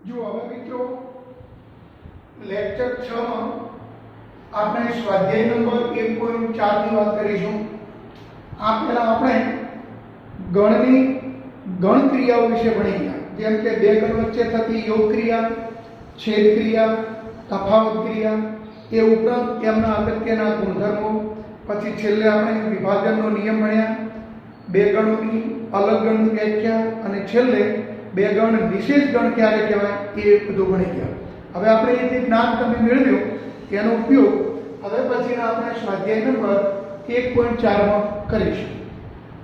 જો હવે મિત્રો લેક્ચર 6 માં આપણે સ્વાધ્યાય નંબર 1.4 ની વાત કરીશું। આ પહેલા આપણે ગણની ગણ ક્રિયાઓ વિશે ભણી ગયા, જેમ કે બે ગણ વચ્ચે થતી યોગ ક્રિયા, છેદ ક્રિયા, તફાવત ક્રિયા, એ ઉપરાંત એમના અગત્યના ગુણધર્મો, પછી છેલ્લે આપણે વિભાજનનો નિયમ ભણ્યા, બે ગણોની અલગ ગણની વ્યાખ્યા, અને છેલ્લે બે ગણ વિશેષ ગણ ક્યારે કહેવાય એ બધું ભણી ગયા। હવે આપણે એ જે જ્ઞાન તમે મેળવ્યું એનો ઉપયોગ હવે પછીના આપણે સ્વાધ્યાય નંબર 1.4 માં કરીશું।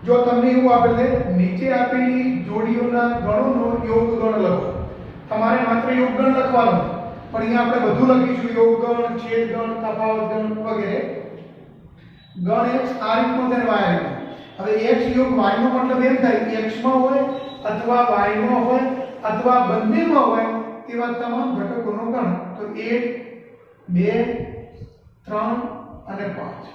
જો તમને એવું આપેલ નીચે આપેલી જોડીઓના ગણોનો યોગ ગણ લખો, તમારે માત્ર યોગ ગણ લખવાનો, પણ અહીંયા આપણે બધું લખીશું, યોગ ગણ, છેદ ગણ, તફાવત ગણ વગેરે। ગણ x આ રીતનો છે, y રીતનો। હવે x યોગ y નો મતલબ એમ થાય x માં હોય અથવા y માં હોય અથવા બંનેમાં હોય તેવા તમામ ઘટકોનો ગણ। તો 1 2 3 અને 5,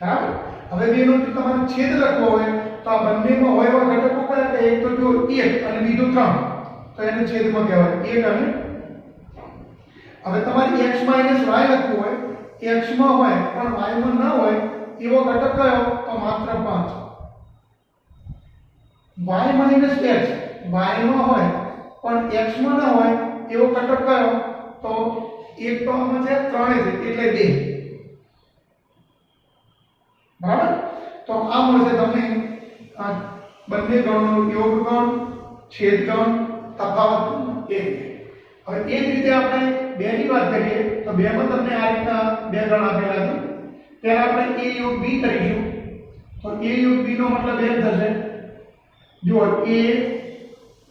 બરાબર। હવે બેનો જો તમારે છેદ લખવો હોય તો આ બંનેમાં હોય એવા ઘટકો કયા? કે એક તો જો 1 અને બીજો 3, તો એને છેદમાં કહેવાય 1 અને 3। હવે તમારે x - y લખવું હોય, x માં હોય પણ y માં ન હોય એવો ઘટક કયો? તો માત્ર 5। y - x y માં હોય પણ x માં ન હોય એવો ઘટક કયો? તો એક તો આમાં છે 3 છે એટલે 2, બરાબર। તો આ મળશે તમને આ બંને ગણનો યોગ ગણ, છેદ ગણ, તફાવત ગણ। હવે એ જ રીતે આપણે બે ની વાત કરીએ તો બે માં તમને આ રીતના બે ગણ આપેલા છે। ત્યારે આપણે a યોગ b કરીશું। તો a યોગ b નો મતલબ એમ થશે, જો a e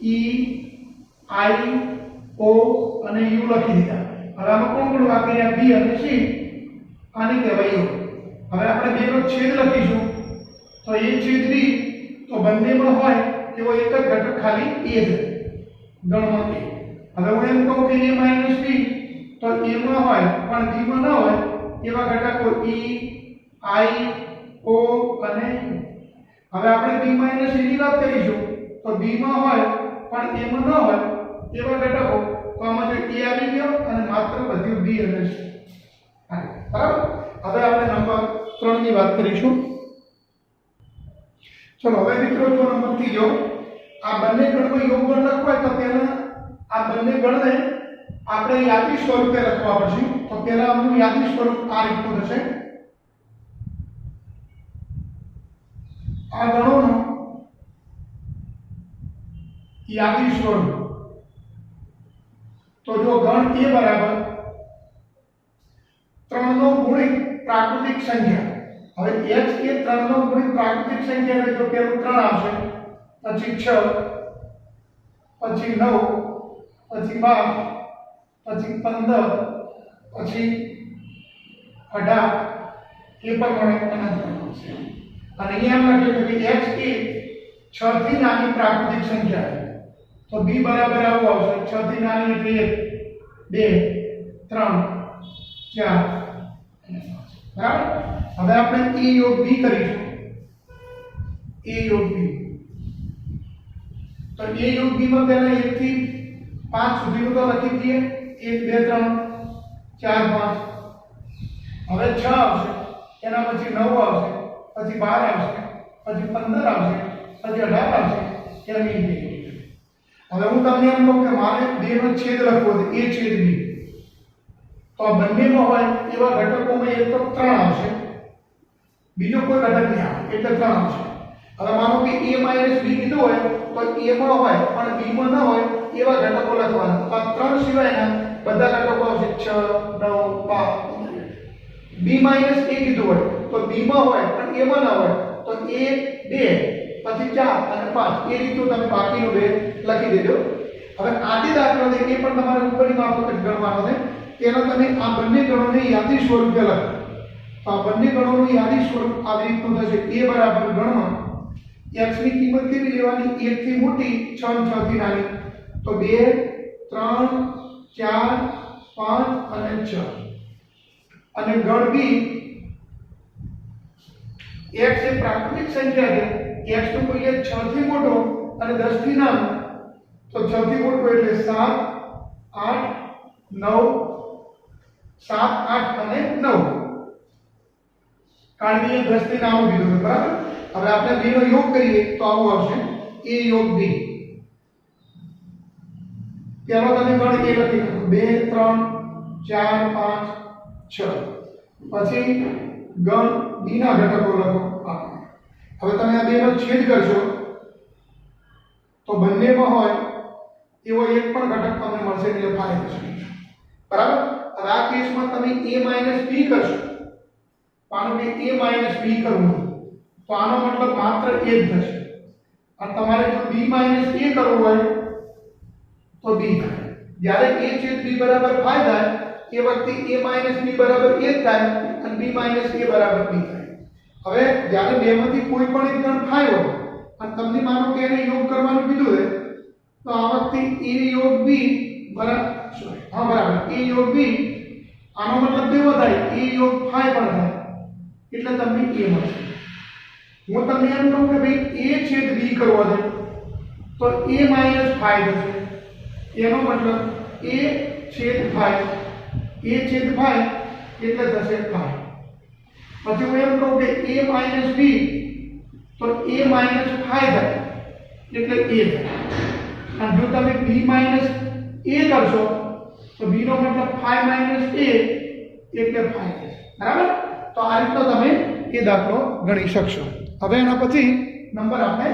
i o અને u લખી દીધા। હવે આમાં કોણ કોણ વાક્યા? b અને c, આને કહેવાય યોગ। હવે આપણે બે નો છેદ લખીશું, તો a છેદ b, તો બંનેમાં હોય એવો એક જ ઘટક ખાલી a છે ગણમાં a। હવે હું એમ કહું કે a - b, તો a માં હોય પણ b માં ન હોય એવા ઘટકો e i o અને u। હવે આપણે b - a ની વાત કરીશું, તો b માં હોય પણ a માં ન હોય એવા ઘટકો, તો આમાં જો a આવી ગયો અને માત્ર બધું b અને c, બરાબર। હવે આપણે નંબર 3 ની વાત કરીશું। ચલો હવે મિત્રો જો નંબર 3 આ બંને ગણનો યોગ ગણ લખવો હોય તો પહેલા આ બંને ગણને આપણે યાદી સ્વરૂપે લખવા પડશે। તો પહેલા આપણું યાદી સ્વરૂપ આ રીતનું થશે, આ ગણોનો યાદી સ્વરૂપ। તો જો ગણ a બરાબર 3 નો ગુણિત પ્રાકૃતિક સંખ્યા। હવે x એ 3 નો ગુણિત પ્રાકૃતિક સંખ્યા એટલે જો પેલું 3 આવશે, પછી 6, પછી 9, પછી 12, પછી 15, પછી 18, એ પ્રમાણે અનંત આવશે। અને અહીંયા એમ લખ્યું કે x એ 6 થી નાની પ્રાકૃતિક સંખ્યા છે, તો b બરાબર આવું આવશે, 6 થી નાની એટલે 1 2 3 4 અને 5, બરાબર। હવે આપણે a યોગ b કરીશું, a યોગ b। તો a યોગ b માં પહેલા 1 થી 5 સુધીનું તો લખી દઈએ, 1 2 3 4 5। હવે 6 આવશે, એના પછી 9 આવશે, પછી 12 આવશે, પછી 15 આવશે, પછી 18 આવશે, એમ રીતે। હવે હું તમને એમ કહું કે મારે બે નો છેદ લખવો છે, a છેદ b, તો આ બંનેમાં હોય એવા ઘટકોમાં એક તો 3 આવશે, બીજો કોઈ ઘટક નહીં આવે એટલે 3 આવશે। હવે માનો કે a - b કીધું હોય તો a માં હોય પણ b માં ન હોય એવા ઘટકો લખવાના। તો આ 3 સિવાયના બધા ઘટકો આવશે 6 9 12। b - a કીધું હોય તો b માં હોય પણ a માં ન હોય તો 1 2 પછી 4 અને 5, એ રીતનું તમે બાકીનો બે લખી દેજો। હવે આદિ દાખલો છે એ પણ તમારે ઉપરની માફક જ ગણવાનો છે, તેનો તમે આ બંને ગણોને યાદી સ્વરૂપે લખો। તો આ બંને ગણોનું યાદી સ્વરૂપ આવી રીતનું થશે, a બરાબર ગણમાં x ની કિંમત કેવી લેવાની? 1 થી મોટી, 6 અને 6 થી નાની। તો 2 3 4 5 અને 6। અને ગણ b, x એ પ્રાકૃતિક સંખ્યા છે, x નું મૂલ્ય 6 થી મોટો અને 10 થી નાનો, તો 6 થી મોટો એટલે 7, 8 9 7 8 અને 9 કારણ કે 10 થી નાનું કીધું બરાબર. હવે આપણે b નો યોગ કરીએ તો આવું આવશે a યોગ b. પહેલો તમે ગણ a લખી નાખો 2 3 4 5 6 પછી ગણ b ના ઘટકો લખો. હવે તમે આ બે નો છેદ કરશો તો બંનેમાં હોય એવો એક પણ ઘટક તમને મળશે એટલે ફાયદો થશે બરાબર. હવે આ કેસમાં તમે a b કરશો, માનો કે a b કરવું તો આનો મતલબ માત્ર a જ થશે. અને તમારે જો b a કરવું હોય તો b થાય. જ્યારે a છેદ b બરાબર 5 થાય એ વખતે a b બરાબર 1 થાય અને b a બરાબર b થાય. હવે જ્યારે બેમાંથી કોઈ પણ એક ગણ 5 હોય અને તમને માનો કે એને યોગ કરવાનું કીધું છે તો આ વખતે a યોગ b બરાબર બરાબર a યોગ b આનો મતલબ કેવો થાય a યોગ 5 પણ થાય એટલે તમને a મળશે. હું તમને એમ કહું કે ભાઈ a છેદ b કરવો છે તો a 5 થશે. એનો મતલબ a છેદ 5 એટલે થશે 5. પછી હું એમ કહું કે a b તો a 5 થાય એટલે a થાય. અને જો તમે b a કરશો તો b નો મતલબ 5 a એટલે 5 થશે બરાબર. તો આ રીતનો તમે એ દાખલો ગણી શકશો. હવે એના પછી નંબર આપણે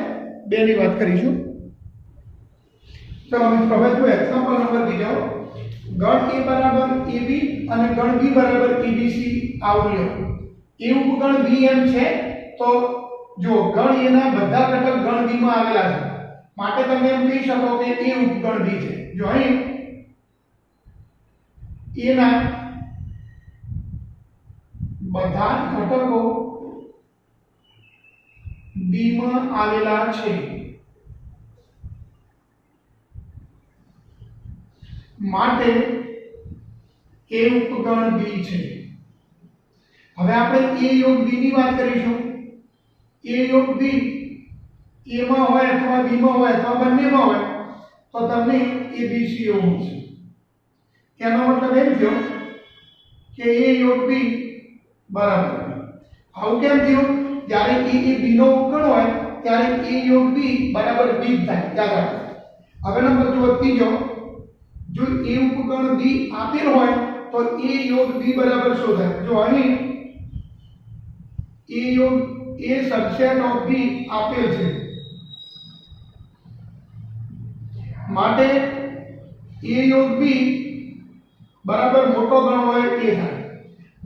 2 ની વાત કરીશું. ચલો મિત્રો હવે જો એક્ઝામ્પલ નંબર બીજો ગણ a બરાબર ab અને ગણ b બરાબર abc આવલ્યો. એ ઉપગણ b એમ છે તો જો ગણ a ના બધા ઘટક ગણ b માં આવેલા છે માટે તમે એમ કહી શકો કે a ઉપગણ b છે. જો અહીં a ના બધા ઘટકો b માં આવેલા છે માટે a ઉપગણ b છે. હવે આપણે a યોગ b ની વાત કરીશું. a યોગ b a માં હોય અથવા b માં હોય અથવા બંનેમાં હોય તો તમને abc એવું છે. એનો મતલબ એમ થયો કે a યોગ b બરાબર. આવું કેમ થયું? જ્યારે a એ b નો ઉપગણ હોય ત્યારે a યોગ b બરાબર b થાય. યાદ રાખો. હવે નંબર જો ત્રીજો જો a ઉપગણ b આપેલ હોય તો a યોગ b બરાબર શું થાય? જો અહીં a યોગ a સબસેટ ઓફ b આપેલ છે માટે a યોગ b બરાબર મોટો ગણ હોય એ થાય.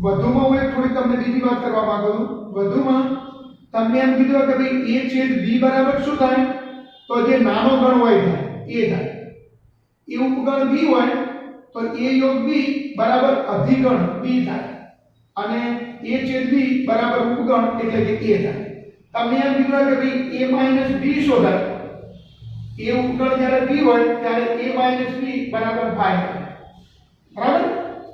વધુમાં હું એક થોડી તમને બીજી વાત કરવા માંગુ છું. વધુમાં તમને એમ કીધું કે ભાઈ a છેદ b બરાબર શું થાય? તો જે નાનો ગણ હોય થાય એ થાય. એ ઉપગણ b હોય તો a યોગ b બરાબર અધિગણ b થાય અને a છેદ b બરાબર ઉપગણ એટલે કે a થાય. તમને એમ કીધું કે ભાઈ a b શોધાય. a ઉપગણ જ્યારે b હોય ત્યારે a b બરાબર 5 થાય. બરાબર?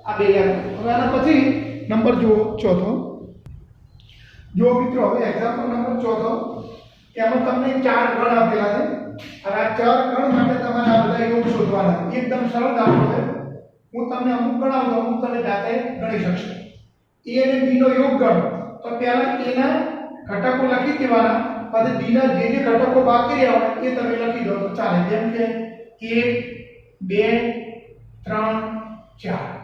આ બે યાદ. હવે આના પછી નંબર જુઓ ચોથો. જો મિત્રો હવે એક્ઝામ્પલ નંબર ચોથો એમાં તમને 4 ગણ આપેલા છે અને આ 4 ગણ માટે તમારે આ બધા યોગ શોધવાના. એકદમ સરળ દાખલો છે. હું તમને અમુક ગણાવું અમુક તમે જાતે ગણી શકશો. a અને b નો યોગ ગણ તો પહેલા a ના ઘટકો લખી દેવાના પછી b ના જે ઘટકો બાકી રહ્યા હોય એ તમે લખી દો તો ચાલે. જેમ કે 1 2 3 4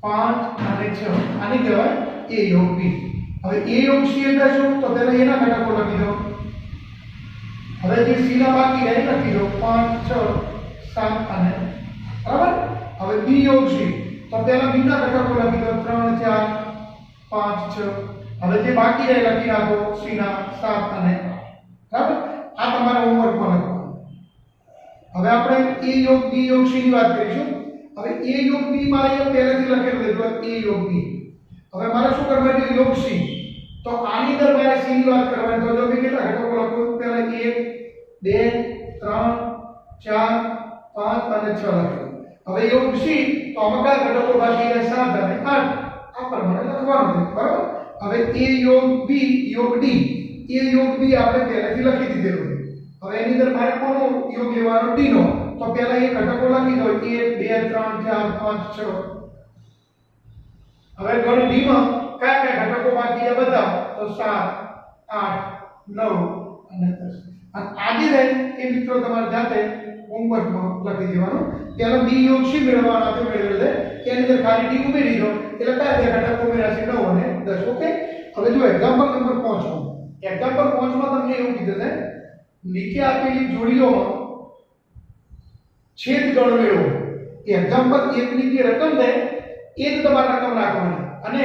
5 અને 6 આને કહેવાય a યોગ b. હવે a યોગ c એટલે શું? તો પહેલા a ના ઘટકો લખી દો. હવે જે c ના બાકી રહ્યા લખી દો 5 6 7 અને બરાબર. હવે b યોગ c તો પહેલા b ના ઘટકો લખી દો 3 4 5 6. હવે જે બાકી રહ્યા લખી નાખો c ના 7 અને 8. બરાબર? આ તમારા હોમવર્કમાં લખવાનું. હવે આપણે a યોગ b યોગ c ની વાત કરીશું. હવે a યોગ b મારે અહીંયા પહેલેથી લખેલું છે તો a યોગ b. હવે મારે શું કરવાનું છે? યોગ c. તો આની અંદર મારે c ની વાત કરવાની. તો જો મેં કેટલા ઘટકો લખ્યું? પહેલા 1 2 3 4 5 અને 6 લખ્યું. હવે યોગ c તો આમાં કયા ઘટકો બાકી રહ્યા? 7 અને 8. આ પ્રમાણે લખવાનું છે. બરાબર? હવે a યોગ b યોગ d. a યોગ b આપણે પહેલેથી લખી દીધેલું છે. હવે એની અંદર મારે કોનો યોગ લેવાનો? d નો. તો તો પહેલા એ ઘટકો લખી દો 1 2 3 4 5 6. હવે ગણ ડી માં કયા કયા ઘટકો બાકી છે બધા તો 7 8 9 અને 10. અને આજે રહે એ મિત્રો તમારે જાતે હોમવર્કમાં લખી દેવાનું. પહેલા બી યોગ સી મેળવવાનો આપણે મેળવેલ છે એની અંદર ખાલી ડી ઉમેરી દો એટલે કયા બે ઘટકો ઉમેર્યા છે 9 અને 10. ઓકે. હવે જો એક્ઝામ્પલ નંબર 5 એક્ઝામ્પલ 5 માં તમને એવું કીધું છે નીચે આપેલી જોડીઓમાં છેદ ગણ મેળવો. એક્ઝામ્પલ 1 ની જે રકમ છે એ જ તમારે રકમ રાખવાની અને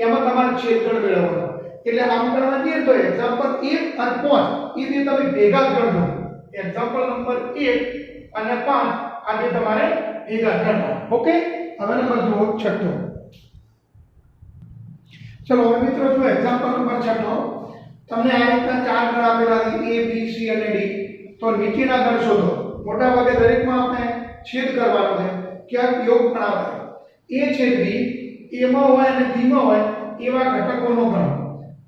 એમાં તમારે છેદ ગણ મેળવવાનો. એટલે આમ કરવા જઈએ તો એક્ઝામ્પલ 1 અને 5 એ બે તમે ભેગા જ ગણજો. એક્ઝામ્પલ નંબર 1 અને 5 આ બે તમારે ભેગા ગણવા. ઓકે. હવે નંબર જુઓ છઠ્ઠો. ચલો હવે મિત્રો જો એક્ઝામ્પલ નંબર છઠ્ઠો તમને આ રીતના ચાર ગણ આપેલા છે A B C અને D. તો નીચેના ગણ શોધો. મોટા ભાગે દરેકમાં આપણે છેદ કરવાનો છે ક્યાંક યોગ ગણાવે. A છેદ B એમાં હોય અને B માં હોય એવા ઘટકોનો ગણ.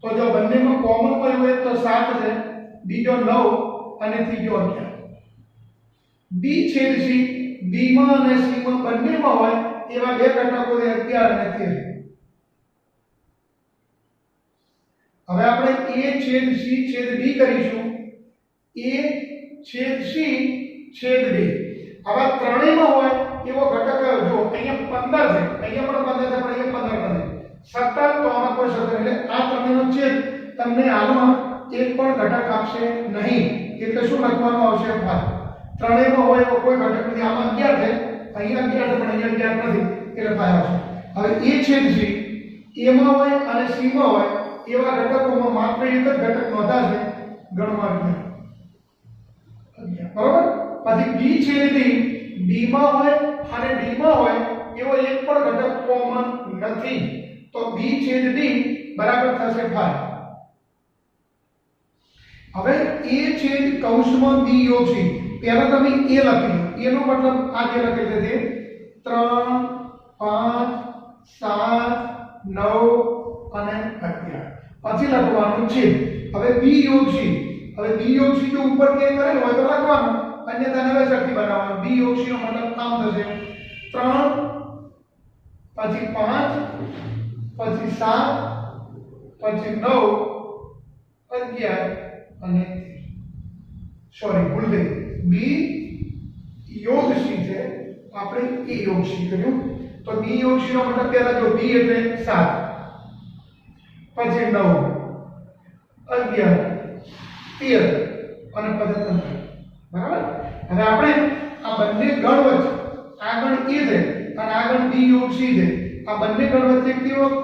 તો જો બંનેમાં કોમન કોઈ હોય તો 7 છે, બીજો 9 અને ત્રીજો 11. B છેદ C B માં અને C માં બંનેમાં હોય એવા બે ઘટકો છે 11 અને 13. હવે આપણે A છેદ C છેદ D કરીશું. A છેદ C છેદ D આવા ત્રણેયમાં હોય એવો ઘટક જો અહીંયા 15 છે, અહીંયા પણ 15 છે, પણ અહીંયા 15 નથી. 17 તો આમાં કોઈ 17 એટલે આ ત્રણેયનો છેદ તમને હાલમાં એક પણ ઘટક આપશે નહીં. એટલે શું લખવાનું આવશે? 5. ત્રણેયમાં હોય એવો કોઈ ઘટક નથી. આમાં 11 છે, અહીંયા 11 છે, પણ અહીંયા 11 નથી એટલે 5 આવશે. હવે A છેદ C એમાં હોય અને C માં હોય એવા ઘટકોમાં માત્ર એક જ ઘટક નોંધાશે ગણમાં 11. બરોબર. પછી B છેદ D B માં હોય અને D માં હોય એવો એક પણ ઘટક કોમન નથી. તો B છેદ D બરાબર થશે 5. હવે A છેદ કૌંસમાં B યોગ C પહેલા તમે A લખી લો. A નો મતલબ આ જે લખેલ છે 3 5 7 9 અને 11. પછી લખવાનું છે હવે B યોગ C. હવે B યોગ C જો ઉપર કે કરેલ હોય તો લખવાનું, અન્યથા નવે શક્તિ બનાવવાનું. B યોગ C નો મતલબ આમ થશે 3 પછી 5 પછી 7 પછી 9 11 અને સોરી ભૂલ થઈ. B યોગ C છે, આપણે A યોગ C કર્યું. તો B યોગ C નો મતલબ પહેલા જો B એટલે 7 પછી 9 11 13 અને પછી 15. બરાબર. હવે આપણે આ બંને ગણ વચ્ચે આ ગણ A છે અને આ ગણ B યોગ C છે. આ બંને ગણ વચ્ચે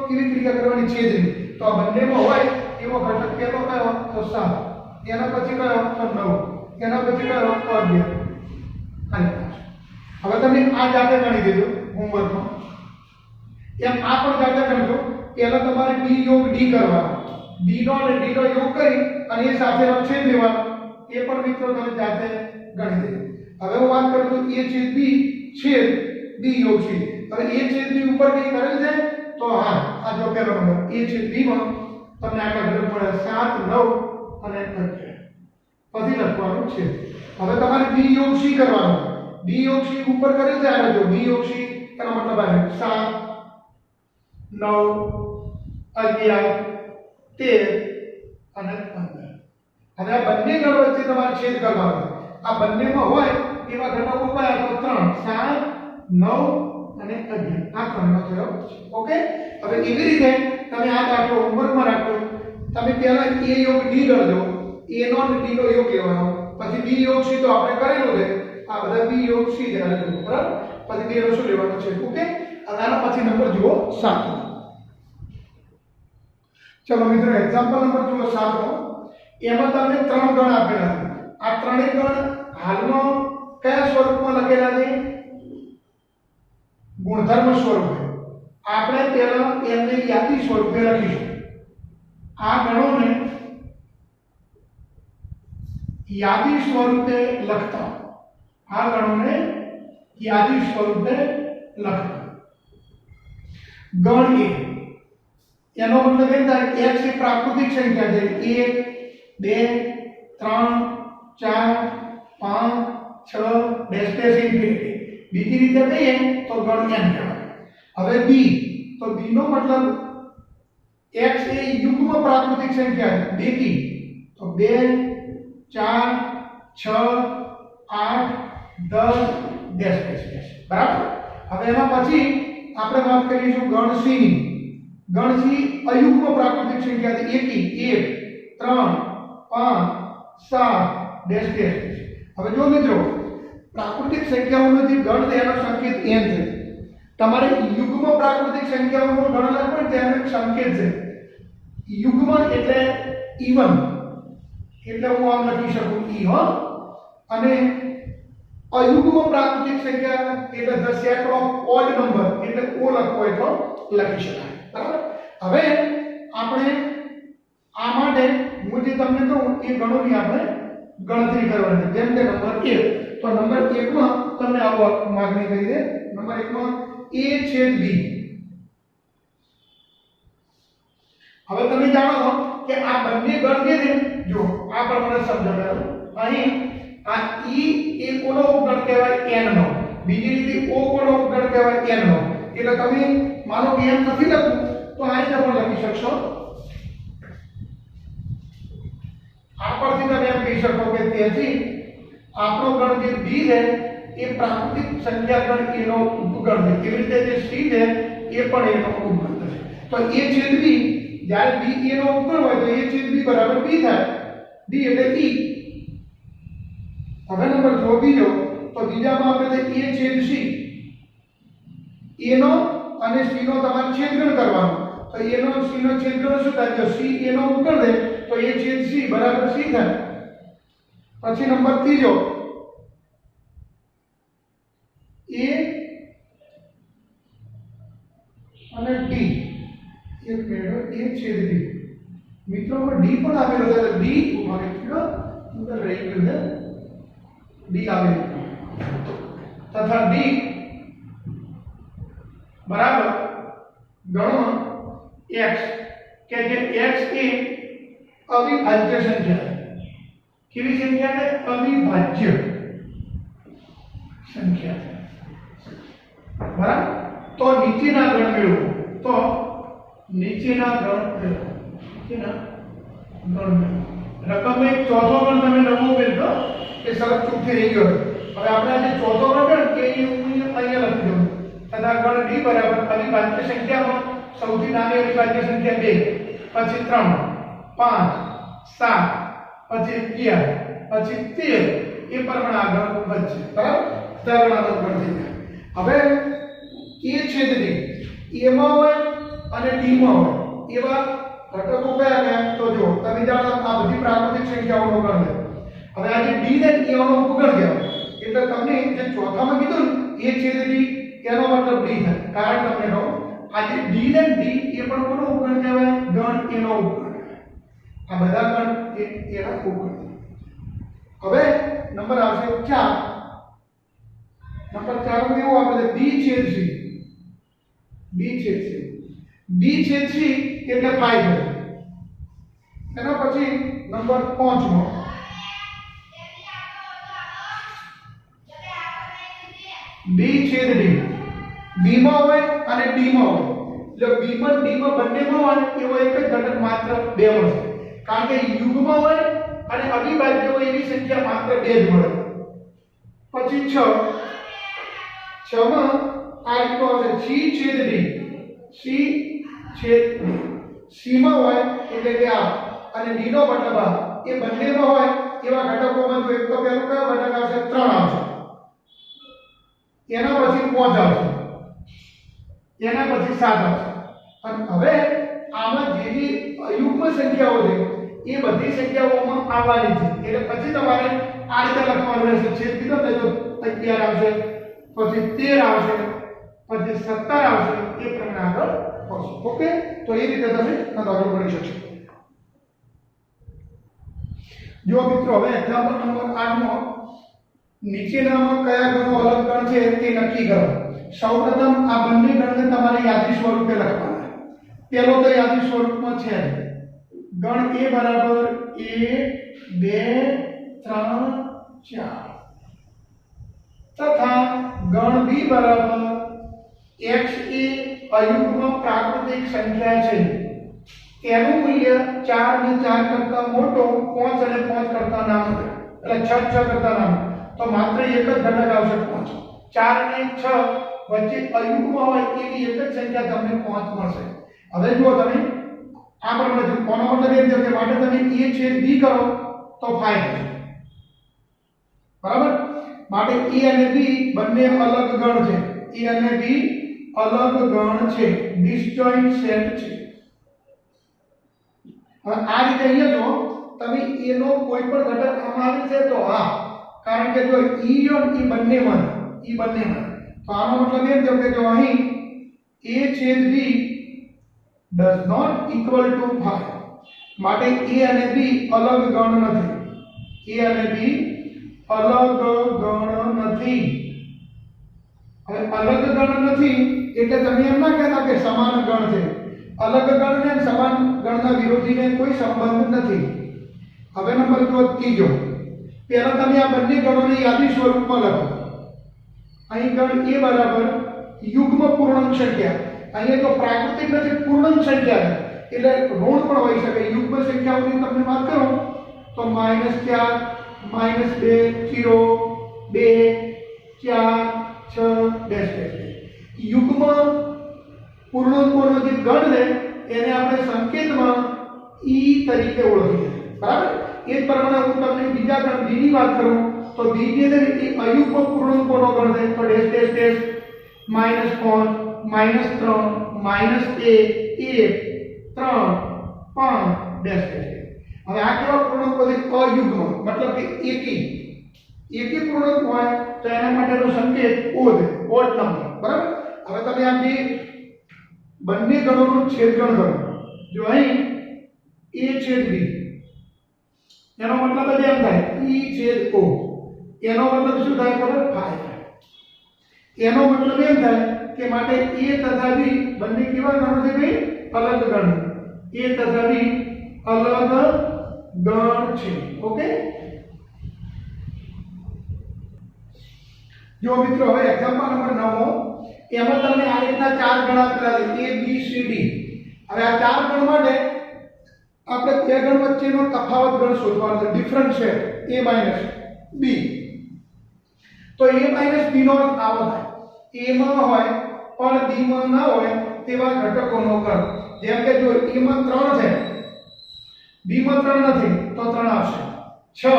કેવી ક્રિયા કરવાની છેદની. તો આ બંનેમાં હોય એવો ઘટક પહેલો કયો તો 7, એના પછી કયો તો 9, એના પછી કયો તો 11 અને 5. હવે તમે આ જાતે ગણી દેજો હોમવર્કમાં. એમ આ પણ જાતે ગણજો. પહેલા તમારે B યોગ D કરવાનો. B નો અને D નો યોગ કરી અને એ સાથેનો છેદ લેવાનો. એ પણ મિત્રો તમે જાતે ગણી દેજો. હવે હું વાત કરું તો A છેદ B છેદ B યોગ C. હવે A છેદ B ઉપર કઈ કરેલ છે તો હા આ જો પહેલો નંબર A છેદ B માં તમને આટલા ઘટક મળે 7 9 અને 11. પછી લખવાનું છે. હવે તમારે B યોગ C કરવાનું. B યોગ C ઉપર કરેલ છે આ જો B યોગ C એનો મતલબ આવે 7 9 11 13 અને 15. હવે આ બંને ગણ વચ્ચે તમારે છેદ કરવાનો. આ બંનેમાં હોય એવા ઘટકો કયા તો 3 7 9 અને 11. આ ત્રણનો થયો. ઓકે. હવે એવી રીતે તમે આ દાખલો હોમવર્કમાં રાખો. તમે પહેલા A યોગ D ગણજો. A નો અને D નો યોગ લેવાનો. પછી B યોગ C તો આપણે કરેલું છે. આ બધા B યોગ C છે બરાબર. પછી B નો શું લેવાનો છે? ઓકે. અને આના પછી નંબર જુઓ 7. ચલો મિત્રો એક્ઝામ્પલ નંબર જુઓ 7. એમાં તમને ત્રણ ગણ આપેલા છે. આ ત્રણેય ગણ હાલમાં કયા સ્વરૂપમાં લખેલા છે? ગુણધર્મ સ્વરૂપે. આપણે પહેલા એમને યાદી સ્વરૂપે લખીશું. આ ગણોને યાદી સ્વરૂપે લખતા. આ ગણોને યાદી સ્વરૂપે લખતા. ગણ A એનો મતલબ એ થાય x એ પ્રાકૃતિક સંખ્યા છે. 1 2 3 4 5 6 ડેશ ડેશ ઇન્ફિનિટી બીજી રીતે કહીએ તો ગણ n કહેવાય। હવે b તો b નો મતલબ x એ યુગ્મ પ્રાકૃતિક સંખ્યા છે બેકી તો 2 4 6 8 10 ડેશ ડેશ બરાબર। હવે એના પછી આપણે વાત કરીશું ગણ c ની। ગણ c અયુગ્મ પ્રાકૃતિક સંખ્યા છે એકી 1 3 5 7 ડેશ ડેશ। હવે જો મિત્રો પ્રાકૃતિક સંખ્યાઓનો જે ગણ છે એનો સંકેત n છે। તમારે યુગ્મ પ્રાકૃતિક સંખ્યાઓનો ગણ લખવો હોય તેનો એક સંકેત છે। યુગ્મ એટલે even એટલે હું આમ લખી શકું e હો, અને અયુગ્મ પ્રાકૃતિક સંખ્યા એટલે the set of odd number એટલે o લખવો હોય તો લખી શકાય બરાબર। હવે આપણે આ માટે હું જે તમને કહું એ ગણોની આપણે ગણતરી કરવાની। જેમ કે નંબર 1 તો નંબર 1 માં તમને આવો માગણી કરી દે। નંબર 1 માં a છેદ b। હવે તમે જાણો છો કે આ બંને ગણ જે છે જો આ પ્રમાણે સમજાવો। અહીં આ e એ કોનો ઉપગણ કહેવાય n નો, બીજી રીતે o કોનો ઉપગણ કહેવાય n નો। એટલે તમે માનો કે n નથી લખવું તો આ રીતે પણ લખી શકશો। આ પરથી તમે એમ કહી શકો કે તેથી આપણો ગણ જે b છે એ પ્રાકૃતિક સંખ્યા ગણ a નો ઉપગણ છે, કેવી રીતે જે c છે એ પણ a નો ઉપગણ છે। તો a છેદ b જ્યારે b a નો ઉપગણ હોય તો a છેદ b બરાબર b થાય। b એટલે e। હવે નંબર જો બીજો તો બીજામાં આપણે a છેદ c a નો અને c નો તમારે છેદગણ કરવાનો। તો a નો c નો છેદગણ શું થાય? જો c a નો ઉપગણ છે તો a છેદ c બરાબર c થાય। પછી નંબર ત્રીજો a અને d એક મિનિટ a છેદ d મિત્રો માં d પણ આપેલો છે તો d ઉભારે છે અંદર રહી ગયું છે d આવેલું તથા d બરાબર ગણો x કે જે x એ અવિભાજ્ય સંખ્યા છે। કેવી સંખ્યા છે? અવિભાજ્ય સંખ્યા છે બરાબર। તો નીચેના ગણ મેળવો તો નીચેના ગણ મેળવો રકમ એક ચોથો ગણ તમે નવો મેળવો કે સરસ ચૂકથી રહી ગયો। હવે આપણે આ જે ચોથો ગણ કે એ અહીંયા લખી દઉં તથા ગણ d બરાબર અવિભાજ્ય સંખ્યામાં સૌથી નાની અવિભાજ્ય સંખ્યા 2 પછી 3 5 7 પછી 11 પછી 13 એ પ્રમાણે આગળ વધશે બરાબર। સરળ આગળ વધશે। હવે a છેદ d એમાં હોય અને d માં હોય એવા ઘટકો કયા કયા? તો જો તમે જાણો આ બધી પ્રાકૃતિક સંખ્યાઓનો ગણ છે। હવે આ જે d ને e નો ઉપગણ કહેવાય। એટલે તમને જે ચોથામાં કીધું ને a છેદ d એનો મતલબ d થાય। કારણ તમને કહું આ જે d ને d એ પણ કોનો ઉપગણ કહેવાય? ગણ a નો ઉપગણ કહેવાય। આ બધા ગણ એના ઉપગણ। હવે નંબર આવશે 4। નંબર 4 માં કેવું આપે છે? b છેદ c b છેદ c b છેદ c એટલે 5 છે। એના પછી નંબર 5 માં b છેદ d b માં હોય અને d માં હોય એટલે b માં d માં બંનેમાં હોય એવો એક જ ઘટક માત્ર 2 મળશે। કારણ કે યુગ્મમાં હોય અને અવિભાજ્ય હોય એવી સંખ્યા માત્ર 2 જ મળે। પછી 6 માં આ રીતનો આવશે c છેદ d c છેદ d c માં હોય એટલે કે આ અને d નો મતલબ આ એ બંનેમાં હોય એવા ઘટકોમાં જો એક તો પહેલો કયો ઘટક આવશે? 3 આવશે। એના પછી 5 આવશે, એના પછી 7 આવશે। અને હવે આમાં જે જે અયુગ્મ સંખ્યાઓ છે એ બધી સંખ્યાઓમાં આવવાની છે। એટલે પછી તમારે આ રીતે લખવાનું રહેશે। છેદ કીધો ને તો 11 આવશે, પછી 13 આવશે, પછી 17 આવશે, એ પ્રમાણે આગળ આવશે। ઓકે, તો એ રીતે તમે આગળ વધી શકશો। જો મિત્રો હવે એક્ઝામ્પલ નંબર 8 માં નીચેનામાં કયા ગણો અલગ ગણ છે તે નક્કી કરો। સૌપ્રથમ આ બંને ગણને તમારે યાદી સ્વરૂપે લખવાના। પહેલો તો યાદી સ્વરૂપમાં છે ગણ a બરાબર 1 2 3 4 તથા ગણ બી બરાબર x એ અયુગ્મ પ્રાકૃતિક સંખ્યા છે તેનું મૂલ્ય 4 ને 4 કરતા મોટો 5 અને 5 કરતા નાનો એટલે 6 6 કરતા નાનો તો માત્ર એક જ ઘટક આવશે 5 4 અને 6 વચ્ચે અયુગ્મ હોય એવી એક જ સંખ્યા તમને 5 મળશે હવે જો તમે આ પ્રમાણે જો કોનો મતલબ એમ છે કે માટે તમે a છેદ b કરો તો ફાયદો છે બરાબર માટે a અને b બંને અલગ ગણ છે a અને b અલગ ગણ છે ડિસજોઇન્ટ સેટ છે હવે આ રીતે અહીંયા જો તમે a નો કોઈ પણ ઘટક આમાં આવે છે તો હા કારણ કે જો e બંનેમાં તો આનો મતલબ એમ થયો કે જો અહીં a છેદ b does not equal to 5 માટે a અને b અલગ ગણ નથી a અને b અલગ ગણ નથી હવે અલગ ગણ નથી એટલે તમે એમ ના કહેતા કે સમાન ગણ છે અલગ ગણ ને સમાન ગણના વિરોધીને કોઈ સંબંધ નથી હવે નંબર ત્રીજો પહેલા તમે આ બંને ગણોને યાદી સ્વરૂપમાં લખો અહીં ગણ a બરાબર યુગ્મ પૂર્ણાંક સંખ્યા અહીંયા તો પ્રાકૃતિક નથી પૂર્ણાંક સંખ્યા એટલે ઋણ પણ હોઈ શકે યુગ્મ સંખ્યાઓની તમને વાત કરું તો -4 -2 0 2 4 6 ડેશ યુગ્મ પૂર્ણાંકોનો જે ગણ છે એને આપણે સંકેતમાં e તરીકે ઓળખીએ બરાબર એ જ પ્રમાણે હું તમને બીજા ગણ b ની વાત કરું તો b જે છે એ અયુગ્મ પૂર્ણાંકોનો ગણ છે તો dash dash dash -5 -3 -1 3 5 dash dash હવે આ કેવા પૂર્ણાંકો છે અયુગ્મ મતલબ કે એકી પૂર્ણાંક હોય તો એના માટેનો સંકેત ઓડ નંબર બરાબર હવે તમે આ બે બંને ગણોનો છેદગણ કરો જો અહીં a છેદ b એનો મતલબ જ એમ થાય e છેદ o એનો મતલબ શું થાય ખબર 5 એનો મતલબ એમ થાય કે માટે a તથા b બંને કેવા ગણો છે ભાઈ અલગ ગણ a તથા b અલગ ગણ છે ઓકે જો મિત્રો હવે એક્ઝામ્પલ નંબર 9 એમાં તમને આ રીતના ચાર ગણ આપેલા છે a b c d હવે આ ચાર ગણ માટે આપણે બે ગણ વચ્ચેનો તફાવત ગણ શોધવાનો છે ડિફરન્શિએટ a b તો a b નો અર્થ આવો થાય a માં હોય પણ b માં ના હોય તેવા ઘટકોનો ગણ જેમ કે જો a માં 3 છે b માં 3 નથી તો 3 આવશે 6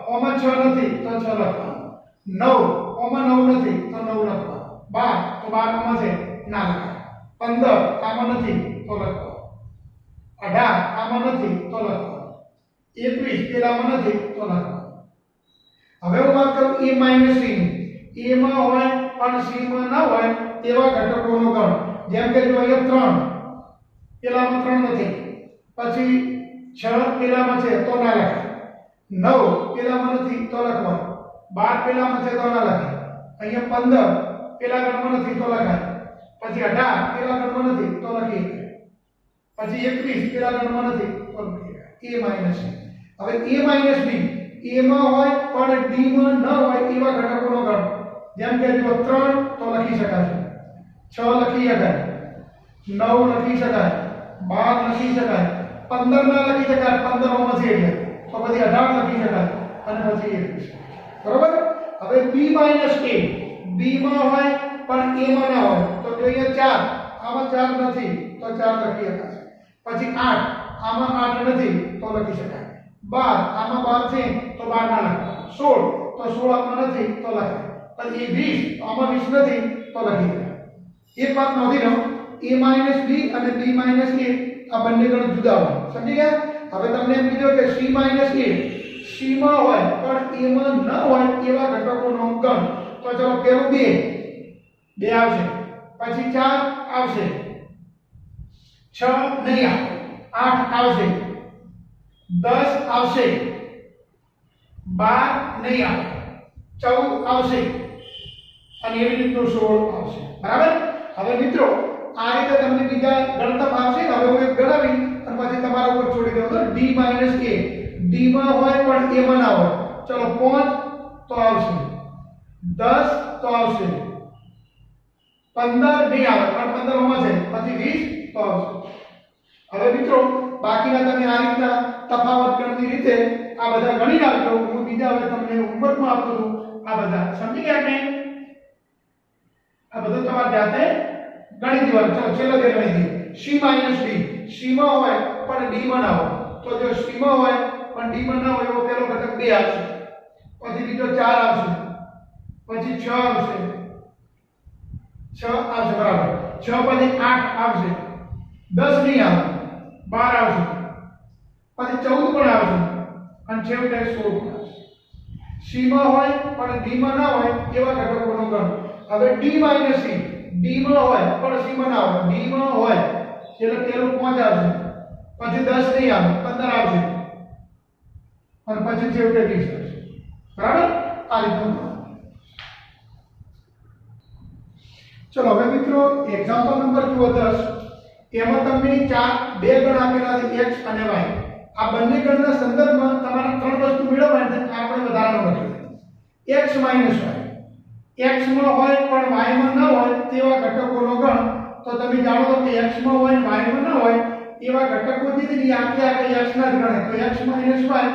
ઓમાં 6 નથી તો 6 લખવાનું 9 ઓમાં 9 નથી તો 9 લખવાનું 12 તો 12 ઓમાં છે ના લખાય 15 આમાં નથી તો લખવાનું 18 આમાં નથી તો લખવાનું 21 પેલામાં નથી તો લખવાનું હવે હું વાત કરું a c ની a માં હોય પણ c માં ના હોય તેવા ઘટકોનો ગણ જેમ કે જો અહીંયા 3 પેલામાં 3 નથી પછી 6 પેલામાં છે તો ના લખાય 9 પેલામાં નથી તો લખવાનું 12 પેલામાં છે તો ના લખાય અહીંયા 15 પેલા ગણમાં નથી તો લખાય પછી 18 પેલા ગણમાં નથી તો લખીએ પછી 21 પેલા ગણમાં નથી તો લખીએ a હવે a b a માં હોય પણ d માં ન હોય એવા ઘટકોનો ગણ જેમ કે જો 3 તો લખી શકાય 6 લખી શકાય 9 લખી શકાય 12 લખી શકાય 15 ના લખી શકાય 15 માં છે એટલે તો પછી 18 લખી શકાય અને પછી 21 બરોબર હવે b a b માં હોય પણ a માં ના હોય તો જોઈએ 4 આમાં 4 નથી તો 4 લખી શકાય પછી 8 આમાં 8 નથી તો લખી શકાય 12 આમાં 12 છે તો 12 ના લખાય 16 તો 16 આમાં નથી તો લખાય પછી 20 આમાં 20 નથી તો લખી શકાય એક વાત નોંધી લો a b અને b a આ બંને ગણ જુદા હોય સમજી ગયા હવે તમને એમ કીધું કે c c માં હોય પણ a માં ન હોય એવા ઘટકોનો ગણ તો ચલો પેલું 2 આવશે પછી 4 આવશે 6 નહીં આવે 8 આવશે 10 આવશે 12 નહીં આવે 14 આવશે અને એવી રીતનું 16 આવશે બરાબર હવે મિત્રો આ રીતે તમને બીજા ગણતર આવશે હવે હું એક ગણાવી અને પછી તમારા ઉપર છોડી દઉં તો d a d માં હોય પણ a માં ના હોય ચલો 5 તો આવશે 10 તો આવશે 15 નહીં આવે પણ 15 માં છે પછી 20 તો આવશે. હવે મિત્રો બાકીના તમે આ રીતના તફાવત ગણની રીતે આ બધા ગણી નાખજો. હું બીજા હવે તમને હોમવર્કમાં આપું છું. આ બધા સમજી ગયા કે આ બધું તમારે જાતે ગણી દેવાનું. ચલો છેલ્લો બે ગણી દઈએ. c - d c માં હોય પણ d માં ના હોય તો જો c માં હોય પણ d માં ના હોય એવો પહેલો ઘટક 2 આવશે, પછી બીજો 4 આવશે, પછી 6 આવશે, 6 આવશે બરાબર, 6 પછી 8 આવશે, 10 નહીં આવે, 12 આવશે, પછી 14 પણ આવશે અને છેવટે 16 પણ આવશે. c માં હોય પણ d માં ના હોય એવા ઘટકોનો ગણ. હવે d - c d માં હોય પણ c માં ના હોય, d માં હોય એટલે પેલું 5 આવશે, પછી 10 નહીં આવે, 15 આવશે અને પછી છેવટે 20 આવશે. બરાબર આ રીતનું. ચલો હવે મિત્રો એક્ઝામ્પલ નંબર જુઓ 10. એમાં તમને બે ગણ આપેલા છે x અને y. આ બંને ગણના સંદર્ભમાં તમારે ત્રણ વસ્તુ મેળવવાની છે. આપણે વધારાનો લખીએ x - y. x માં હોય પણ y માં ન હોય તેવા ઘટકોનો ગણ. તો તમે જાણો છો કે x માં હોય y માં ન હોય એવા ઘટકો દીધી આખે x ના જ ગણે તો x - y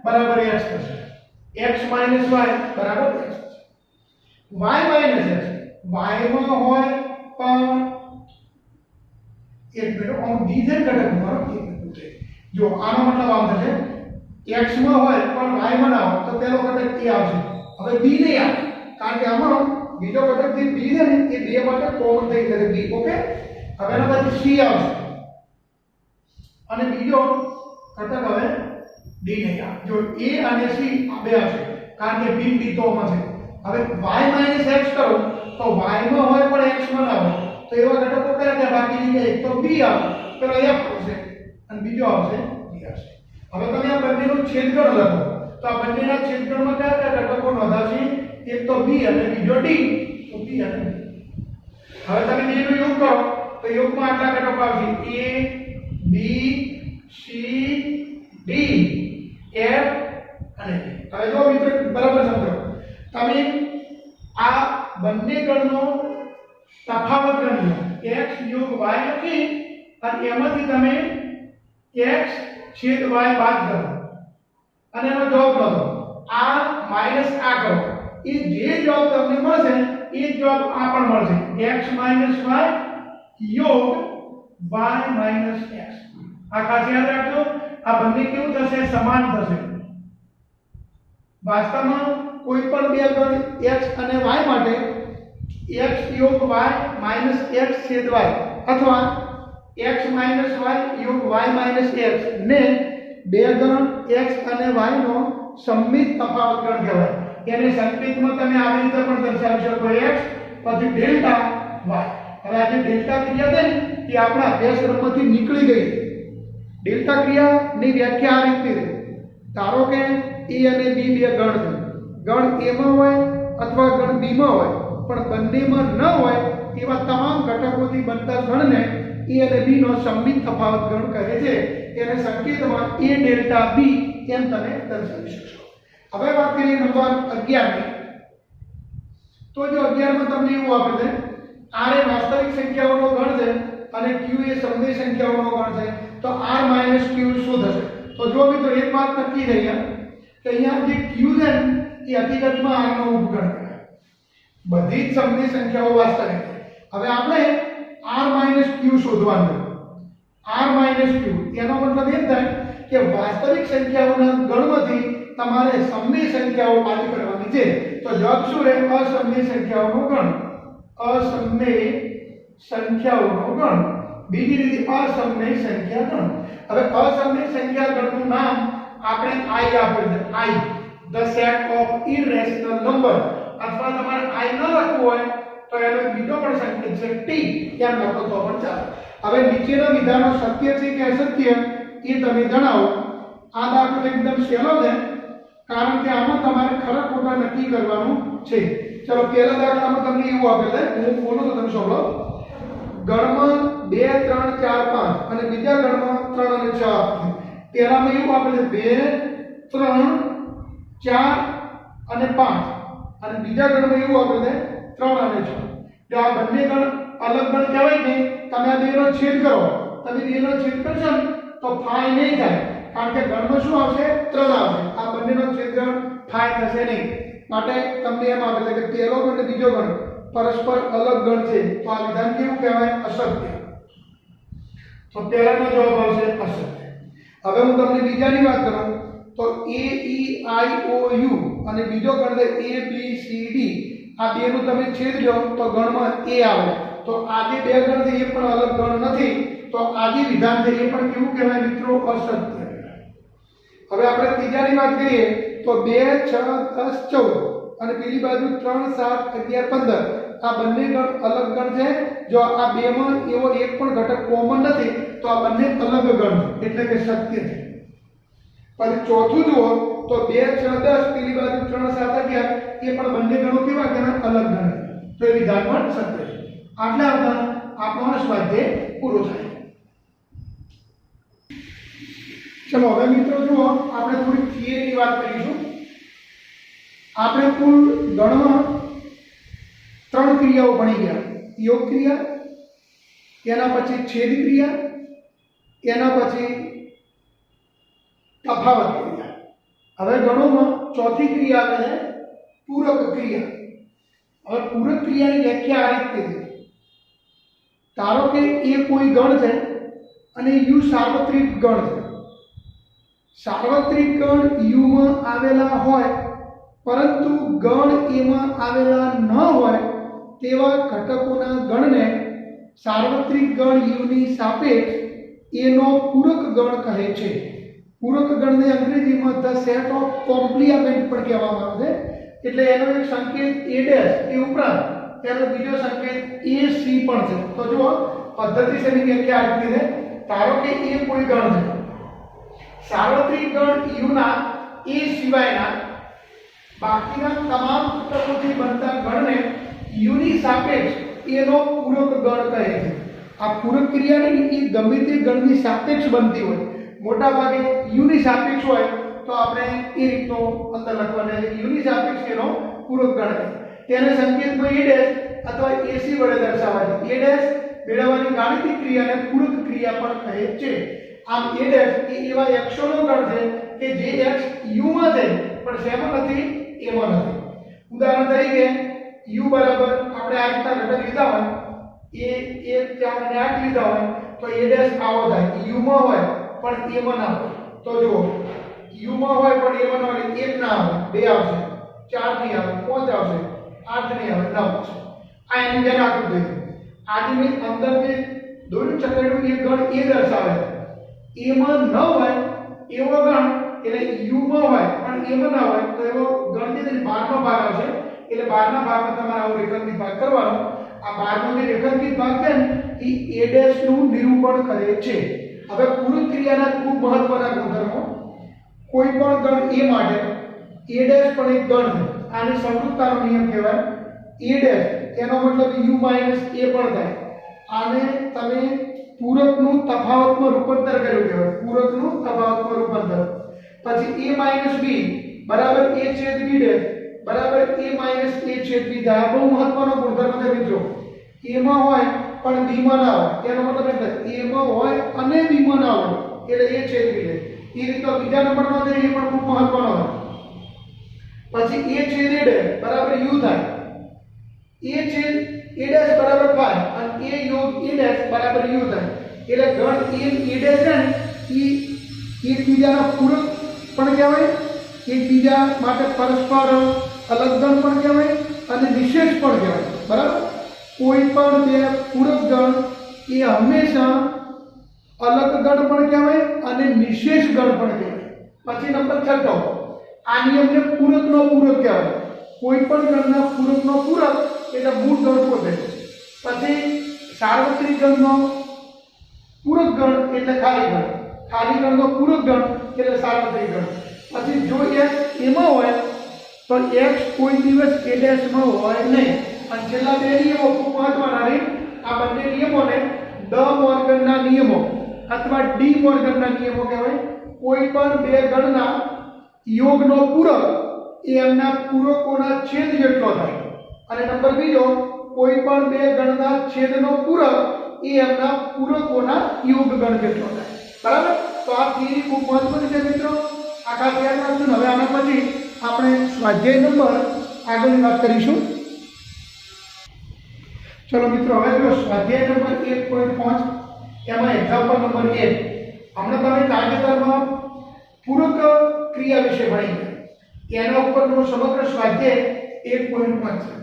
બરાબર x થશે. x - y બરાબર x થશે. y - x y માં હોય પણ એક મિનિટ આમ d છે ઘટક મારો એક મિનિટ જો આનો મતલબ આમ થશે x માં હોય પણ y માં ના હોય તો પેલો ઘટક a આવશે. હવે b નહીં આવે કારણ કે આમાં બીજો ઘટક જે b છે ને એ બે માટે કોમન થઈ જશે b. ઓકે હવે એના પછી c આવશે અને બીજો ઘટક હવે d નહીં આવે. જો a અને c આ બે આવશે કારણ કે b d તો માં છે. હવે y - x કરો તો y માં હોય પણ x માં ના હોય તો એવા ઘટકો કયા કયા બાકી રહે? એક તો b આવે, પેલો f આવશે અને બીજો આવશે d આવશે. હવે તમે આ બંનેનો છેદગણ લખો તો આ બંનેના છેદગણમાં કયા કયા ઘટકો નોંધાશે? એક તો b અને બીજો d. તો b અને d. હવે તમે બેનો યોગ કરો તો યોગમાં આટલા ઘટકો આવશે a b c d f અને d. હવે જો મિત્રો બરાબર સમજો તમે આ બંને ગણનો તફાવત ગણી લો x યોગ y લખી અને એમાંથી તમે x છેદ y બાદ કરો અને એનો જવાબ લખો. આ માઈનસ આ કરો એ જે જવાબ તમને મળશે એ જવાબ આ પણ મળશે x - y યોગ y - x. આ ખાસ યાદ રાખજો આ બંને કેવું થશે? સમાન થશે. વાસ્તવમાં કોઈ પણ બે ગણ x અને y માટે x યોગ y માઈનસ x છેદ y અથવા x માઈનસ y યોગ y માઈનસ x ને બે ગણ x અને y નો સંમિત તફાવત ગણ કહેવાય. એને સંકેતમાં તમે આવી રીતે પણ દર્શાવી શકો x પછી ડેલ્ટા y. હવે આ જે ડેલ્ટા ક્રિયા છે ને એ આપણા અભ્યાસક્રમમાંથી નીકળી ગઈ. ડેલ્ટા ક્રિયાની વ્યાખ્યા આ રીતે છે. ધારો કે a અને b બે ગણ છે. ગણ a માં હોય અથવા ગણ b માં હોય પણ બંનેમાં ન હોય એવા તમામ ઘટકોથી બનતા ગણને a અને b નો સંમિત તફાવત ગણ કહે છે. તેને સંકેતમાં a ડેલ્ટા b એમ તમે દર્શાવી શકશો. હવે વાત કરીએ નંબર 11 ની. તો જો 11 માં તમને એવું આપે છે r એ વાસ્તવિક સંખ્યાઓનો ગણ છે અને q એ સમય સંખ્યાઓનો ગણ છે તો r - q શું થશે? તો જો મિત્રો એક વાત નક્કી થઈ કે અહીંયા જે q છે એ હકીકતમાં r નો ઉપગણ છે. બધી જ સમય સંખ્યાઓ વાસ્તવિક છે. હવે આપણે r - q શોધવાનું છે. r - q એનો મતલબ એમ થાય કે વાસ્તવિક સંખ્યાઓના ગણમાંથી તમારે સમય સંખ્યાઓ બાદ કરવાની છે. તો જવાબ શું રહે? અસમય સંખ્યાઓનો ગણ. અસમય સંખ્યાઓનો ગણ. બીજી રીતે અસમય સંખ્યા ગણ. હવે અસમય સંખ્યા ગણનું નામ આપણે i આપેલ છે. i the set of irrational number અથવા તમારે i ન લખવું હોય તો એનો બીજો પણ સંકેત છે t એમ લખો તો પણ ચાલે. હવે નીચેના વિધાનો સત્ય છે કે અસત્ય એ તમે જણાવો. આ દાખલો એકદમ સહેલો છે કારણ કે આમાં તમારે ખરા ખોટા નક્કી કરવાનું છે. ચલો પહેલા દાખલામાં તમને એવું આપેલ છે હું બોલું તો તમે સાંભળો. ગણમાં 2 3 4 5 અને બીજા ગણમાં 3 અને 6 આપે છે. પહેલામાં એવું આપેલ છે 2 3 4 અને 5 અને બીજા ગણમાં એવું આપેલ છે 3 અને 6 જો આ બંને ગણ અલગ ગણ કહેવાય ને તમે આ બેનો છેદ કરો તમે બેનો છેદ કરશો ને તો ફાઈ નહીં થાય કારણ કે ગણમાં શું આવશે 3 આવશે આ બંનેનો છેદગણ ફાઈ થશે નહીં માટે તમને એમ આવે કે પહેલો ગણ અને બીજો ગણ પરસ્પર અલગ ગણ છે તો આ વિધાન કેવું કહેવાય અસત્ય તો પહેલાનો જવાબ આવશે અસત્ય હવે હું તમને બીજાની વાત કરું તો a e i o u અને બીજો ગણ છે a b c d આ બેનું તમે છેદ લો તો ગણમાં a આવે તો આ જે બે ગણ છે એ પણ અલગ ગણ નથી તો આ જે વિધાન છે એ પણ કેવું કહેવાય મિત્રો અસત્ય હવે આપણે ત્રીજાની વાત કરીએ તો 2 6 10 14 અને પેલી બાજુ 3 7 11 15 આ બંને ગણ અલગ ગણ છે જો આ બેમાં એવો એક પણ ઘટક કોમન નથી તો આ બંને અલગ ગણ છે એટલે કે સત્ય છે પછી ચોથું જુઓ તો 2 6 10 પેલી બાજુ 3 7 11 એ પણ બંને ગણો કેવા કહેવાય અલગ ગણ તો એ વિધાન પણ સત્ય છે આટલા આવતા આપણો સ્વાધ્યાય પૂરો થાય ચલો હવે મિત્રો જુઓ આપણે થોડી થિયરીની વાત કરીશું આપણે કુલ ગણમાં 3 ક્રિયાઓ ભણી ગયા યોગ ક્રિયા એના પછી છેદ ક્રિયા એના પછી તફાવત ક્રિયા હવે ગણોમાં ચોથી ક્રિયા આવે છે પૂરક ક્રિયા હવે પૂરક ક્રિયાની વ્યાખ્યા આ રીતે છે ધારો કે એ કોઈ ગણ છે અને યુ સાર્વત્રિક ગણ છે સાર્વત્રિક ગણ યુ માં આવેલા હોય પરંતુ ગણ એમાં આવેલા ન હોય તેવા ઘટકોના ગણને સાર્વત્રિક ગણ યુ ની સાપેક્ષ એનો પૂરક ગણ કહે છે પૂરક ગણને અંગ્રેજીમાં ધ સેટ ઓફ કોમ્પ્લિમેન્ટ પણ કહેવામાં આવે છે એટલે એનો એક સંકેત a ડેશ એ ઉપરાંત તેનો બીજો સંકેત ac પણ છે તો જુઓ પદ્ધતિસરની વ્યાખ્યા આ રીતે છે ધારો કે એ કોઈ ગણ છે સાર્વત્રિક ગણ u ના a સિવાયના બાકીના તમામ ઘટકોથી બનતા ગણને u ની સાપેક્ષ એનો પૂરક ગણ કહે છે આ પૂરક ક્રિયાની એ ગમે તે ગણની સાપેક્ષ બનતી હોય મોટા ભાગે u ની સાપેક્ષ હોય તો આપણે એ રીતનો અંદર લખવાના છે u ની સાપેક્ષ એનો પૂરક ગણ તેને સંકેતમાં a ડેશ અથવા ac વડે દર્શાવાય છે a ડેશ મેળવવાની ગાણિતિક ક્રિયાને પૂરક ક્રિયા પણ કહે છે આમ a ડેશ એ એવા xનો ગણ છે કે જે x u માં છે પણ શેમાં નથી a માં નથી ઉદાહરણ તરીકે u બરાબર આપણે આ રીતના ઘટક લીધા હોય a 1 4 અને 8 લીધા હોય તો a ડેશ આવો થાય u માં હોય પણ a માં ના હોય તો જુઓ u માં હોય પણ a માં ના હોય 1 ના આવે 2 આવશે 4 નહીં આવે 5 આવશે 8 નહીં આવે 9 આવશે આ એની જેને આકૃતિ છે આજે મેં અંદર જે દોર્યું ચક્રનું એક ગણ એ દર્શાવે છે a માં ન હોય એવો ગણ એટલે u માં હોય પણ a માં ના હોય તો એવો ગણ જે 12 નો ભાગ આવશે એટલે 12 ના ભાગમાં તમારે આવો રેખાંકિત ભાગ કરવાનો આ 12 નો જે રેખાંકિત ભાગ છે ને એ a ડેશ નું નિરૂપણ કરે છે હવે પૂરક ક્રિયાના ખૂબ મહત્વના ગુણધર્મો કોઈ પણ ગણ a માટે a ડેશ પણ એક ગણ છે આને સમરૂપતાનો નિયમ કહેવાય a ડેશ એનો મતલબ u માઈનસ a પણ થાય આને તમે પૂરકનું તફાવતમાં રૂપાંતર કર્યું કહેવાય પૂરકનું તફાવતમાં રૂપાંતર પછી a માઈનસ b બરાબર a છેદ b ડેશ બરાબર a માઈનસ a છેદ b થાય બહુ મહત્વનો ગુણધર્મ છે મિત્રો a માં હોય પણ b માં ના હોય એનો મતલબ એટલે a માં હોય અને b માં ના હોય એટલે a છેદ b ડેશ એ રીતે બીજા નંબરમાં છે એ પણ ખૂબ મહત્વનો હોય પછી a છેદ a ડેશ બરાબર u થાય a છેદ a ડેશ બરાબર 5 અને a યોગ a ડેશ બરાબર u થાય એટલે ગણ a ડેશ છે ને એ એકબીજાના પૂરક પણ કહેવાય એકબીજા માટે પરસ્પર અલગ ગણ પણ કહેવાય અને નિશેષ પણ કહેવાય બરાબર કોઈ પણ બે પૂરક ગણ એ હંમેશા અલગ ગણ પણ કહેવાય અને નિશેષ ગણ પણ કહેવાય પછી નંબર 6 આ નિયમને પૂરકનો પૂરક કહેવાય કોઈ પણ ગણના પૂરકનો પૂરક એટલે મૂળ ગણ પોતે પછી સાર્વત્રિક ગણનો પૂરક ગણ એટલે ખાલી ગણનો પૂરક ગણ એટલે સાર્વત્રિક ગણ પછી જો x એમાં હોય તો x કોઈ દિવસ a ડેશ માં હોય નહીં અને છેલ્લા બે નિયમો ખૂબ મહત્વના છે આ બંને નિયમોને ડ મોર્ગનના નિયમો અથવા ડી મોર્ગનના નિયમો કહેવાય કોઈ પણ બે ગણના યોગનો પૂરક એ એમના પૂરકોના છેદ જેટલો થાય અને નંબર બીજો કોઈ પણ બે ગણના છેદનો પૂરક એ એમના પૂરકોના યોગ ગણ જેટલો થાય. બરાબર? તો આ થિયરી ખૂબ મહત્વની છે મિત્રો. આ ખાસ યાદ રાખજો. હવે આના પછી આપણે સ્વાધ્યાય નંબર આગળની વાત કરીશું. ચલો મિત્રો, હવે જો સ્વાધ્યાય નંબર 1.5 એમાં એક્ઝામ્પલ નંબર 1. હમણાં તમે તાજેતરમાં પૂરક ક્રિયા વિશે ભણી ગયા. એના ઉપરનો સમગ્ર સ્વાધ્યાય 1.5 છે.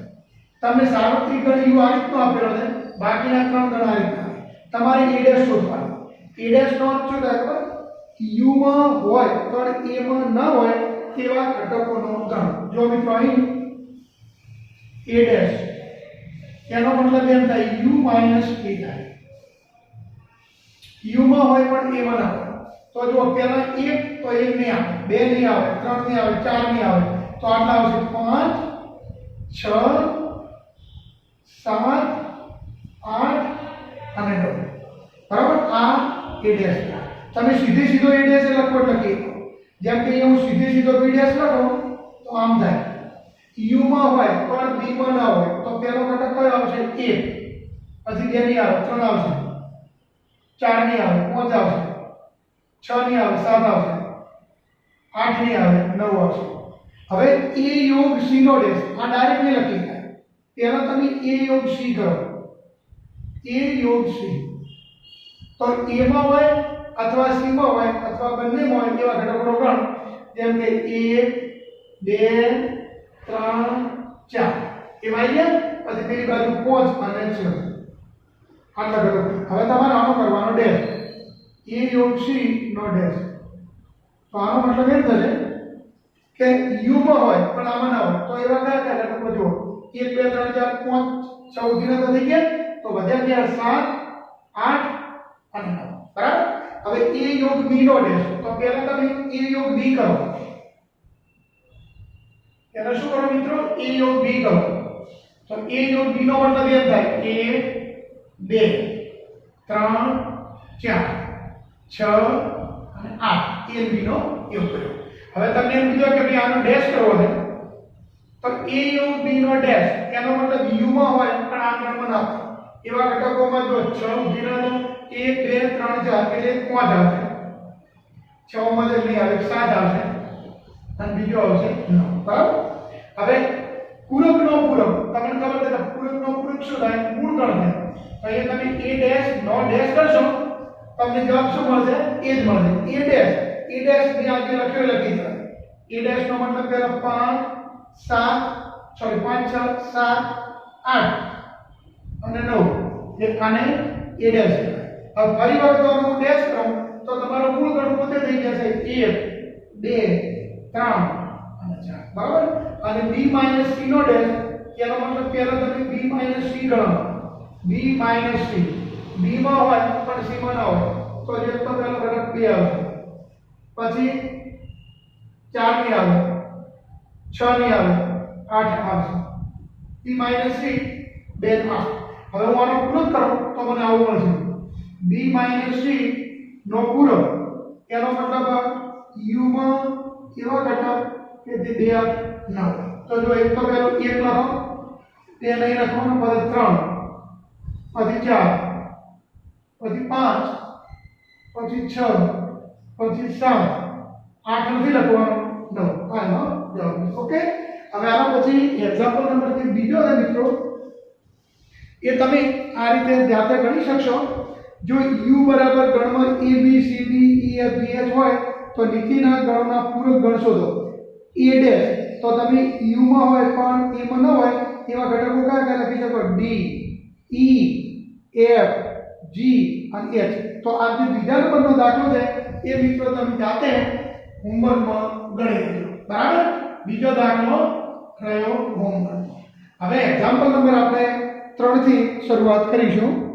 તમને સાર્વત્રિક ગણ યુ આ રીતનો આપેલો છે, બાકીના ત્રણ ગણ આ રીતના. તમારે a' શોધવાનો. a' નો અર્થ શું થાય ખબર? u માં હોય પણ a માં ન હોય તેવા ઘટકોનો ગણ. જો મિત્રો અહીં a' એનો મતલબ એમ થાય u - a થાય. u માં હોય પણ a માં ના હોય. તો જો પહેલા 1 તો 1 નહીં આવે, 2 નહીં આવે, 3 નહીં આવે, 4 નહીં આવે, તો આટલા આવશે 5 6 7 8 અને 9. બરાબર? આ a' તમે સીધે સીધો a' લખો લખી. જેમ કે હું સીધે સીધો b' લખો તો આમ થાય. u માં હોય પણ b માં ના હોય તો પહેલો ઘટક કયો આવશે? 1. પછી 2 નહીં આવે, 3 આવશે, 4 નહીં આવે, 5 આવશે, 6 નહીં આવે, 7 આવશે, 8 નહીં આવે, 9 આવશે. હવે a યોગ c નો ડેશ આ ડાયરેક્ટ નહીં લખી શકાય. પહેલા તમે a યોગ c કરો. a યોગ c તો a માં હોય અથવા c માં હોય અથવા બંનેમાં હોય એવા ઘટકોનો ગણ. જેમ કે 1 2 3 4 એમાં આવી ગયા. પછી પેલી બાજુ 5 અને 6 આટલા ઘટકો. હવે તમારે આનો કરવાનો ડેશ. a યોગ c નો ડેશ. તો આનો મતલબ એમ થશે કે u માં હોય પણ આમાં ના હોય તો એવા કયા કયા ઘટકો જો 1 2 3 4 5 6 સુધીના તો થઈ ગયા. તો વધ્યા ગયા 7 8 અને 9. બરાબર? હવે a યોગ b નો ડેશ. તો પહેલા તમે a યોગ b કરો. પહેલા શું કરો મિત્રો? a યોગ b કરો. તો a યોગ b નો મતલબ એમ થાય 1 2 3 4 6 અને 8 a અને b નો યોગ કર્યો. હવે તમને એમ કીધું કે ભાઈ આનો ડેશ કરવો છે તો a યોગ b નો ડેશ એનો મતલબ u માં હોય પણ આ ગણમાં ના હોય એવા ઘટકોમાં જો 6 સુધીના તો 1 2 3 4 એટલે 5 આવશે. 6 માં જ નહીં આવે, 7 આવશે અને બીજો આવશે 9. બરાબર? હવે પૂરકનો પૂરક તમને ખબર છે કે પૂરકનો પૂરક શું થાય? મૂળ ગણ થાય. તો અહીંયા તમે a ડેશ નો ડેશ કરશો તમને જવાબ શું મળશે? a જ મળશે. a ડેશ ની આગળ લખી દીધા. a ડેશ નો મતલબ પહેલા 5 6 7 8 અને 9 એ આને a ડેશ કહેવાય. હવે ફરી વખત હું ડેશ કરું તો તમારો મૂળ ગણ પોતે થઈ જશે 1 2 3 અને 4. બરાબર? અને b - c નો ડેશ એનો મતલબ પહેલા તમે b - c ગણો. b - c b માં હોય પણ c માં ના હોય તો જે તો પહેલો ઘટક 2 આવશે. પછી 4 નહીં આવે, 6 નહીં આવે, 8 આવશે. b - c 2 8. હવે હું આનો પૂરક કરું તો મને આવું મળશે b - c નો પૂરક એનો મતલબ u માં એવા ઘટક કે જે 2 ના હોય. તો જો એક તો પહેલો 1 લખો, 2 નહીં લખવાનો, પછી 3, પછી 4, પછી 5, પછી 6, પછી 7, 8 નથી લખવાનું, 9. આનો જવાબ. ઓકે? હવે આના પછી એક્ઝામ્પલ નંબર 3 બીજો છે મિત્રો. એ તમે આ રીતે જાતે ગણી શકશો. જો u બરાબર ગણમાં a b c d e f g h હોય તો નીચેના ગણોના પૂરક ગણ શોધો. a ડેશ તો તમે u માં હોય પણ a માં ન હોય એવા ઘટકો કયા કયા લખી શકો? d e f g અને h. તો આ જે બીજા નંબરનો દાખલો છે એ મિત્રો તમે જાતે હોમવર્કમાં ગણી લેજો. બરાબર? બીજો દાખલો રહ્યો હોમવર્ક. હવે એક્ઝામ્પલ નંબર આપણે 3 થી શરૂઆત કરીશું.